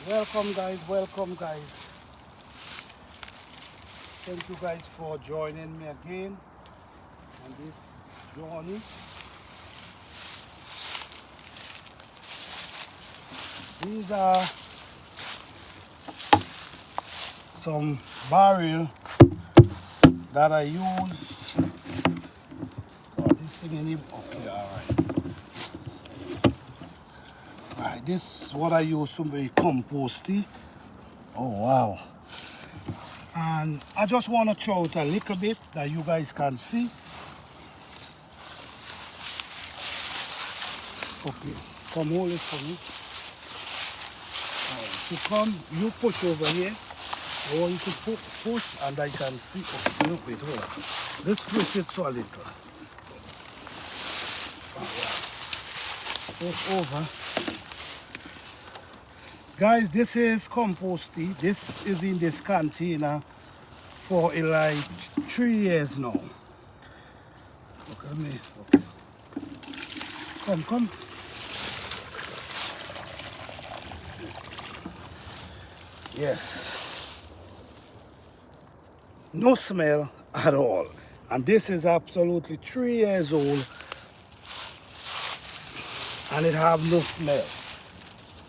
Welcome guys, welcome guys. Thank you guys for joining me again on this journey. These are some barrel that I use. Oh, this thing in it. Okay, alright. Alright, this is what I use to make composting. Oh wow. And I just want to throw it a little bit that you guys can see. Okay, come hold it for me. Alright, so come, you push over here. I want you to push and I can see. Okay, no, wait, hold on. Let's twist it so a little. Push over. Guys, this is composting. This is in this container for like 3 years now. Look at me. Okay. Come. Yes. No smell at all. And this is absolutely 3 years old. And it have no smell.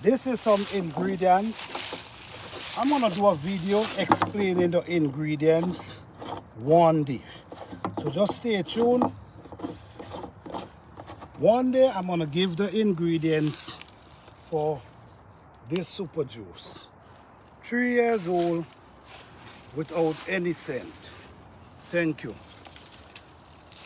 This is some ingredients. I'm gonna do a video explaining the ingredients one day. So just stay tuned. One day I'm gonna give the ingredients for this super juice. 3 years old without any scent. Thank you.